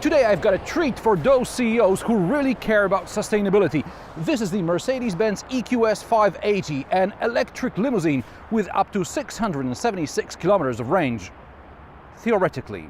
Today I've got a treat for those CEOs who really care about sustainability. This is the Mercedes Benz EQS 580, an electric limousine with up to 676 kilometers of range. Theoretically.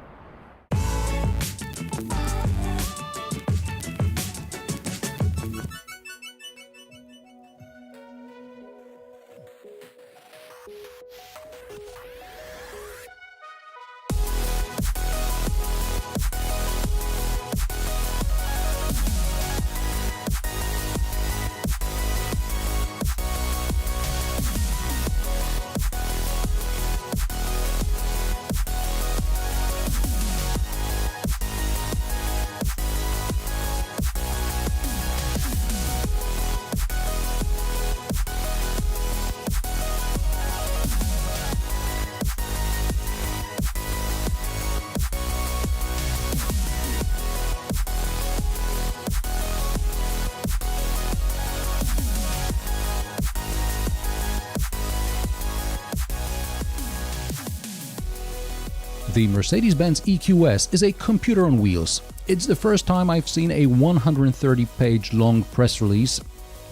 The Mercedes Benz EQS is a computer on wheels. It's the first time I've seen a 130-page long press release.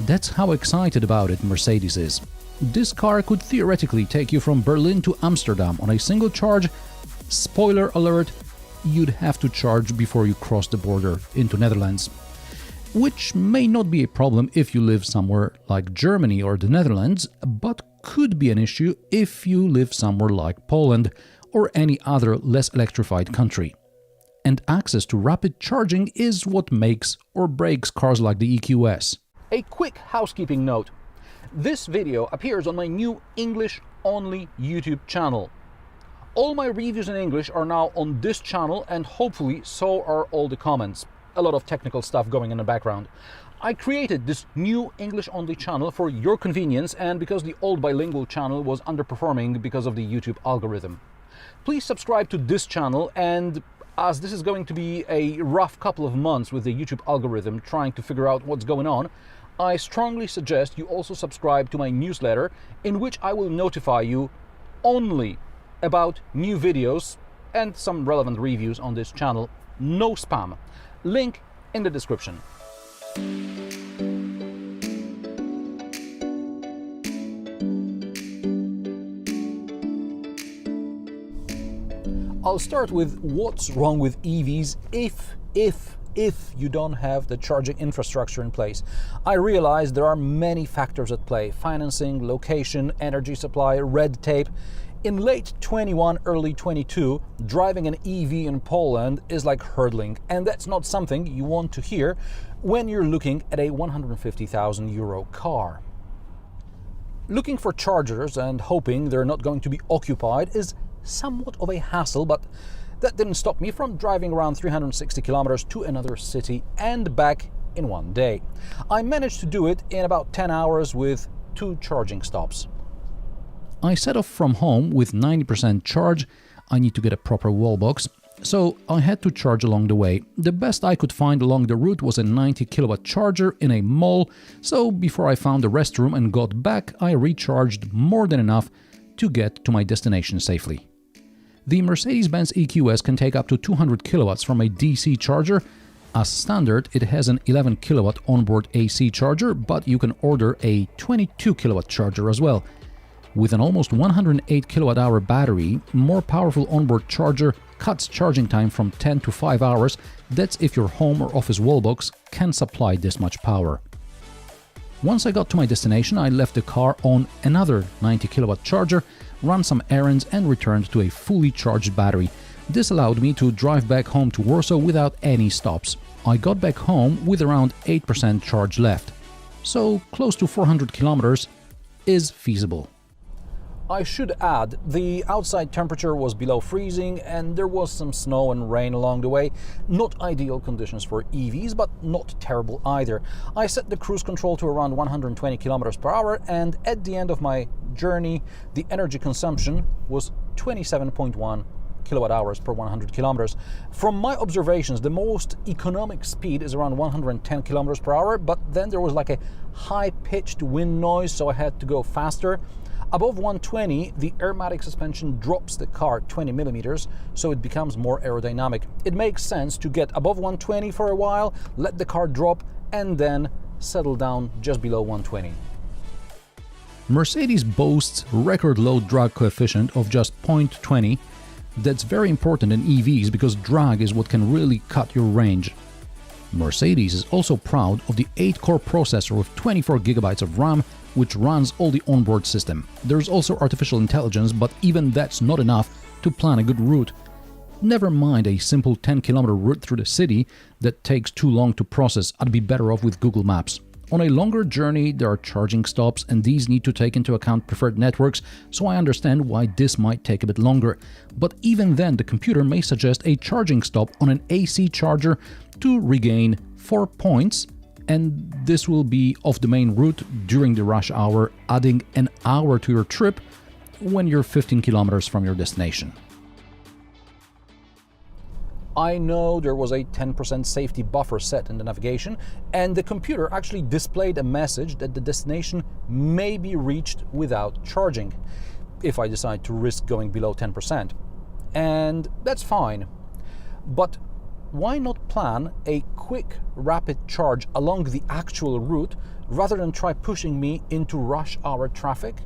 That's how excited about it Mercedes is. This car could theoretically take you from Berlin to Amsterdam on a single charge. Spoiler alert, you'd have to charge before you cross the border into Netherlands. Which may not be a problem if you live somewhere like Germany or the Netherlands, but could be an issue if you live somewhere like Poland or any other less electrified country. And access to rapid charging is what makes or breaks cars like the EQS. A quick housekeeping note. This video appears on my new English-only YouTube channel. All my reviews in English are now on this channel, and hopefully so are all the comments. A lot of technical stuff going in the background. I created this new English-only channel for your convenience and because the old bilingual channel was underperforming because of the YouTube algorithm. Please subscribe to this channel, and as this is going to be a rough couple of months with the YouTube algorithm trying to figure out what's going on, I strongly suggest you also subscribe to my newsletter, in which I will notify you only about new videos and some relevant reviews on this channel. No spam. Link in the description. I'll start with what's wrong with EVs if you don't have the charging infrastructure in place. I realize there are many factors at play: financing, location, energy supply, red tape. In late 21, early 22, driving an EV in Poland is like hurdling, and that's not something you want to hear when you're looking at a 150,000 euro car. Looking for chargers and hoping they're not going to be occupied is somewhat of a hassle, but that didn't stop me from driving around 360 kilometers to another city and back in one day. I managed to do it in about 10 hours with 2 charging stops. I set off from home with 90% charge. I need to get a proper wall box, so I had to charge along the way. The best I could find along the route was a 90 kilowatt charger in a mall, so before I found a restroom and got back, I recharged more than enough to get to my destination safely. The Mercedes Benz EQS can take up to 200 kilowatts from a DC charger. As standard, it has an 11 kilowatt onboard AC charger, but you can order a 22 kilowatt charger as well. With an almost 108 kilowatt hour battery, more powerful onboard charger cuts charging time from 10 to 5 hours. That's if your home or office wallbox can supply this much power. Once I got to my destination, I left the car on another 90 kilowatt charger, ran some errands and returned to a fully charged battery. This allowed me to drive back home to Warsaw without any stops. I got back home with around 8% charge left, so close to 400 kilometers is feasible. I should add, the outside temperature was below freezing and there was some snow and rain along the way. Not ideal conditions for EVs, but not terrible either. I set the cruise control to around 120 kilometers per hour, and at the end of my journey, the energy consumption was 27.1 kilowatt hours per 100 kilometers. From my observations, the most economic speed is around 110 kilometers per hour, but then there was like a high-pitched wind noise, so I had to go faster. Above 120, the airmatic suspension drops the car 20 millimeters, so it becomes more aerodynamic. It makes sense to get above 120 for a while, let the car drop, and then settle down just below 120. Mercedes boasts record low drag coefficient of just 0.20. That's very important in EVs because drag is what can really cut your range. Mercedes is also proud of the 8-core processor with 24 GB of RAM, which runs all the onboard system. There's also artificial intelligence, but even that's not enough to plan a good route. Never mind a simple 10-kilometer route through the city that takes too long to process. I'd be better off with Google Maps. On a longer journey, there are charging stops, and these need to take into account preferred networks, so I understand why this might take a bit longer. But even then, the computer may suggest a charging stop on an AC charger to regain 4 points, and this will be off the main route during the rush hour, adding an hour to your trip when you're 15 kilometers from your destination. I know there was a 10% safety buffer set in the navigation, and the computer actually displayed a message that the destination may be reached without charging, if I decide to risk going below 10%. And that's fine. But why not plan a quick, rapid charge along the actual route rather than try pushing me into rush hour traffic?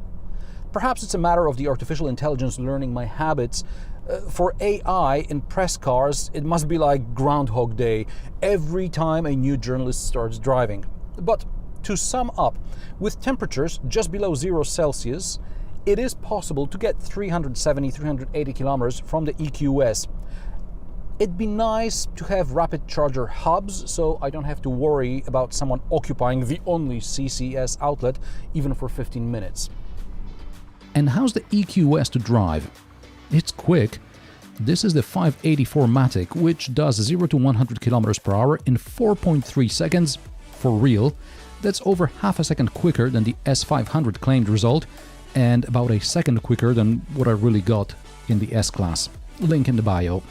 Perhaps it's a matter of the artificial intelligence learning my habits. For AI in press cars, it must be like Groundhog Day every time a new journalist starts driving. But to sum up, with temperatures just below 0 Celsius, it is possible to get 370-380 kilometers from the EQS. It'd be nice to have rapid charger hubs, so I don't have to worry about someone occupying the only CCS outlet, even for 15 minutes. And how's the EQS to drive? It's quick. This is the 584 Matic, which does 0 to 100 km per hour in 4.3 seconds. For real, that's over half a second quicker than the S500 claimed result, and about a second quicker than what I really got in the S-Class. Link in the bio.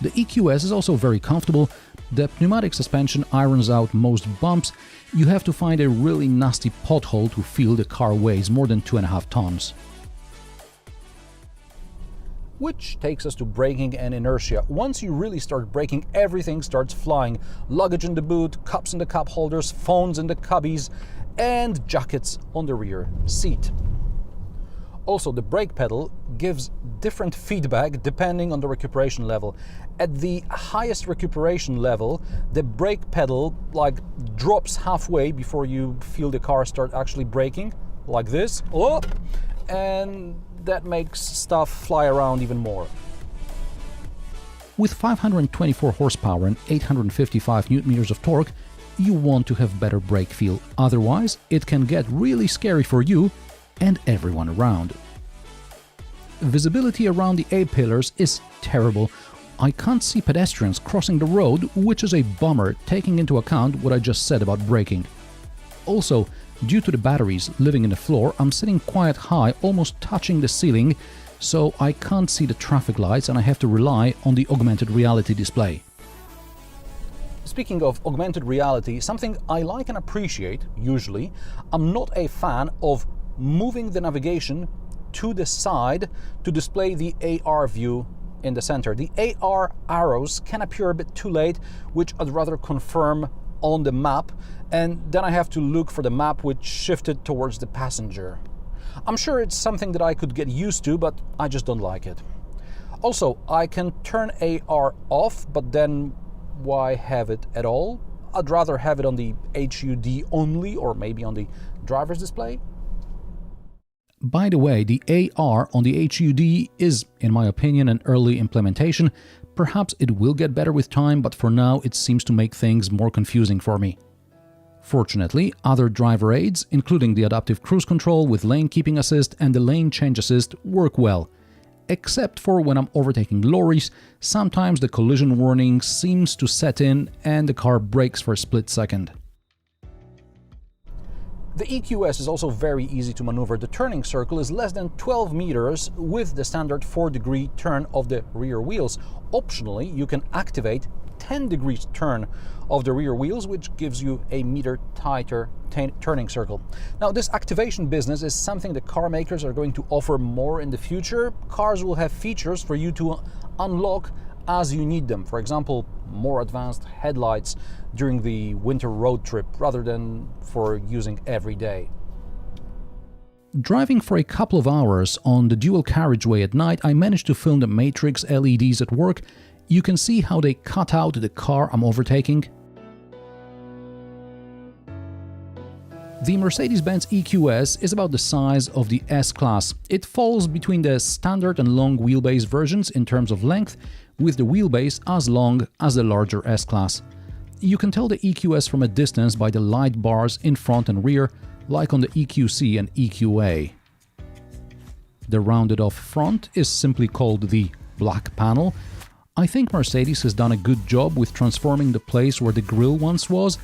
The EQS is also very comfortable. The pneumatic suspension irons out most bumps. You have to find a really nasty pothole to feel the car weighs more than 2.5 tons. Which takes us to braking and inertia. Once you really start braking, everything starts flying. Luggage in the boot, cups in the cup holders, phones in the cubbies, and jackets on the rear seat. Also, the brake pedal gives different feedback depending on the recuperation level. At the highest recuperation level, the brake pedal drops halfway before you feel the car start actually braking, like this. Oh, and that makes stuff fly around even more. With 524 horsepower and 855 Nm of torque, you want to have better brake feel. Otherwise, it can get really scary for you and everyone around. Visibility around the A-pillars is terrible. I can't see pedestrians crossing the road, which is a bummer taking into account what I just said about braking. Also, due to the batteries living in the floor, I'm sitting quite high, almost touching the ceiling, so I can't see the traffic lights and I have to rely on the augmented reality display. Speaking of augmented reality, something I like and appreciate, usually, I'm not a fan of moving the navigation to the side to display the AR view in the center. The AR arrows can appear a bit too late, which I'd rather confirm on the map, and then I have to look for the map which shifted towards the passenger. I'm sure it's something that I could get used to, but I just don't like it. Also, I can turn AR off, but then why have it at all? I'd rather have it on the HUD only, or maybe on the driver's display. By the way, the AR on the HUD is, in my opinion, an early implementation. Perhaps it will get better with time, but for now it seems to make things more confusing for me. Fortunately, other driver aids, including the adaptive cruise control with lane keeping assist and the lane change assist, work well. Except for when I'm overtaking lorries, sometimes the collision warning seems to set in and the car brakes for a split second. The EQS is also very easy to maneuver. The turning circle is less than 12 meters with the standard 4-degree turn of the rear wheels. Optionally, you can activate 10 degrees turn of the rear wheels, which gives you a meter tighter turning circle. Now, this activation business is something the car makers are going to offer more in the future. Cars will have features for you to unlock as you need them. For example, more advanced headlights during the winter road trip rather than for using every day. Driving for a couple of hours on the dual carriageway at night, I managed to film the matrix LEDs at work. You can see how they cut out the car I'm overtaking. The Mercedes Benz EQS is about the size of the S-Class. It falls between the standard and long wheelbase versions in terms of length, with the wheelbase as long as the larger S-Class. You can tell the EQS from a distance by the light bars in front and rear, like on the EQC and EQA. The rounded off front is simply called the black panel. I think Mercedes has done a good job with transforming the place where the grille once was,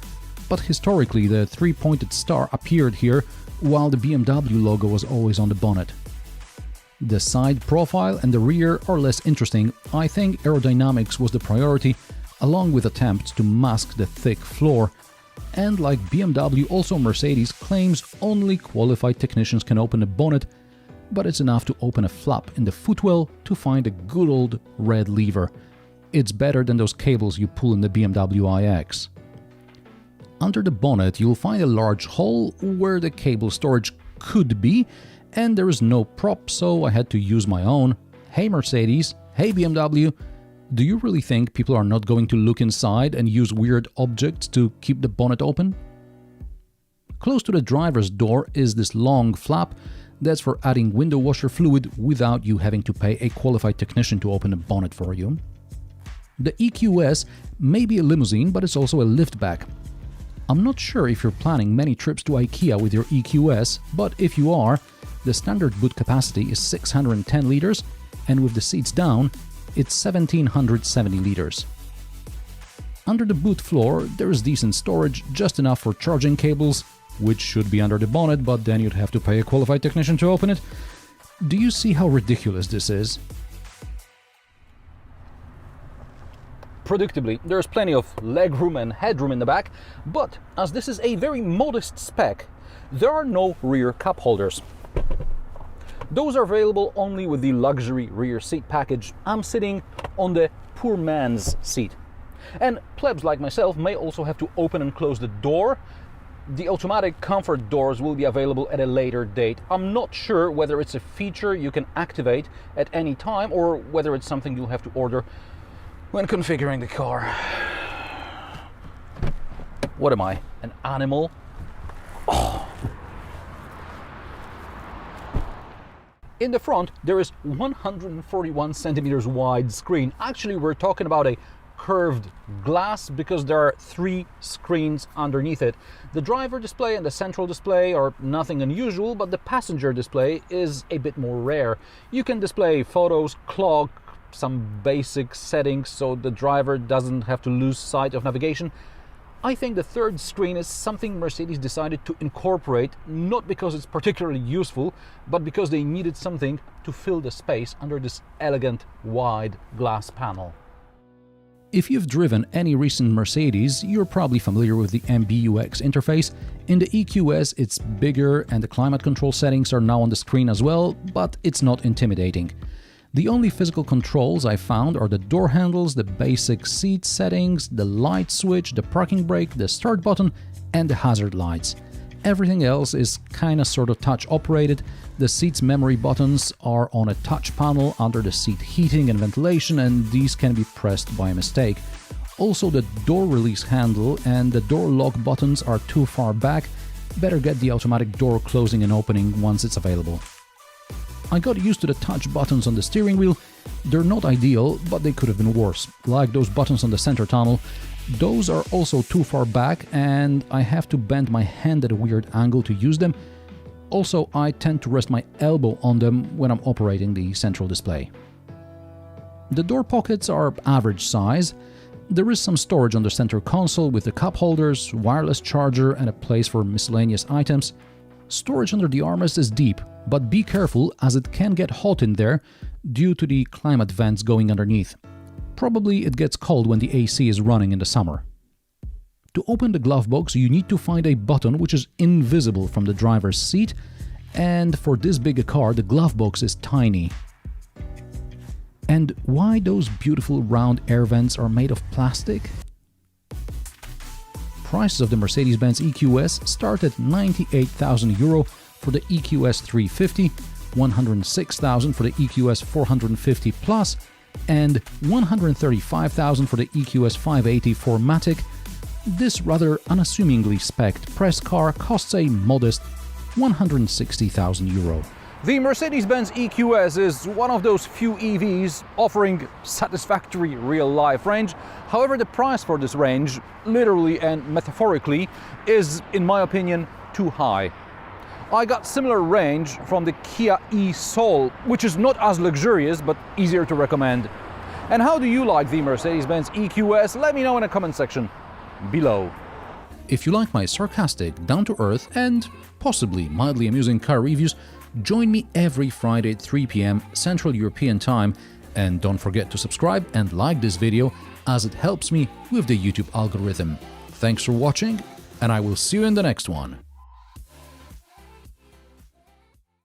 but historically the three-pointed star appeared here while the BMW logo was always on the bonnet. The side profile and the rear are less interesting. I think aerodynamics was the priority, along with attempts to mask the thick floor. And like BMW, also Mercedes claims only qualified technicians can open the bonnet, but it's enough to open a flap in the footwell to find a good old red lever. It's better than those cables you pull in the BMW iX. Under the bonnet you'll find a large hole where the cable storage could be, and there is no prop, so I had to use my own. Hey Mercedes, hey BMW, do you really think people are not going to look inside and use weird objects to keep the bonnet open? Close to the driver's door is this long flap that's for adding window washer fluid without you having to pay a qualified technician to open the bonnet for you. The EQS may be a limousine, but it's also a liftback. I'm not sure if you're planning many trips to IKEA with your EQS, but if you are, the standard boot capacity is 610 liters, and with the seats down, it's 1770 liters. Under the boot floor, there is decent storage, just enough for charging cables, which should be under the bonnet, but then you'd have to pay a qualified technician to open it. Do you see how ridiculous this is? Predictably, there's plenty of legroom and headroom in the back, but as this is a very modest spec, there are no rear cup holders. Those are available only with the luxury rear seat package. I'm sitting on the poor man's seat. And plebs like myself may also have to open and close the door. The automatic comfort doors will be available at a later date. I'm not sure whether it's a feature you can activate at any time or whether it's something you'll have to order when configuring the car. What am I, an animal? Oh. In the front, there is 141 centimeters wide screen. Actually, we're talking about a curved glass because there are 3 screens underneath it. The driver display and the central display are nothing unusual, but the passenger display is a bit more rare. You can display photos, clock, some basic settings so the driver doesn't have to lose sight of navigation. I think the third screen is something Mercedes decided to incorporate, not because it's particularly useful, but because they needed something to fill the space under this elegant wide glass panel. If you've driven any recent Mercedes, you're probably familiar with the MBUX interface. In the EQS it's bigger and the climate control settings are now on the screen as well, but it's not intimidating. The only physical controls I found are the door handles, the basic seat settings, the light switch, the parking brake, the start button and the hazard lights. Everything else is kinda sorta touch operated. The seat's memory buttons are on a touch panel under the seat heating and ventilation, and these can be pressed by mistake. Also, the door release handle and the door lock buttons are too far back. Better get the automatic door closing and opening once it's available. I got used to the touch buttons on the steering wheel. They're not ideal, but they could have been worse. Like those buttons on the center tunnel. Those are also too far back and I have to bend my hand at a weird angle to use them. Also, I tend to rest my elbow on them when I'm operating the central display. The door pockets are average size. There is some storage on the center console with the cup holders, wireless charger and a place for miscellaneous items. Storage under the armrest is deep, but be careful as it can get hot in there due to the climate vents going underneath. Probably it gets cold when the AC is running in the summer. To open the glove box, you need to find a button which is invisible from the driver's seat, and for this big a car, the glove box is tiny. And why those beautiful round air vents are made of plastic? Prices of the Mercedes Benz EQS start at €98,000 for the EQS 350, €106,000 for the EQS 450 Plus, and €135,000 for the EQS 580 4MATIC. This rather unassumingly spec'd press car costs a modest €160,000. The Mercedes-Benz EQS is one of those few EVs offering satisfactory real-life range. However, the price for this range, literally and metaphorically, is, in my opinion, too high. I got similar range from the Kia e-Soul, which is not as luxurious but easier to recommend. And how do you like the Mercedes-Benz EQS? Let me know in the comment section below. If you like my sarcastic, down-to-earth and possibly mildly amusing car reviews, join me every Friday at 3 p.m. Central European Time, and don't forget to subscribe and like this video as it helps me with the YouTube algorithm. Thanks for watching, and I will see you in the next one.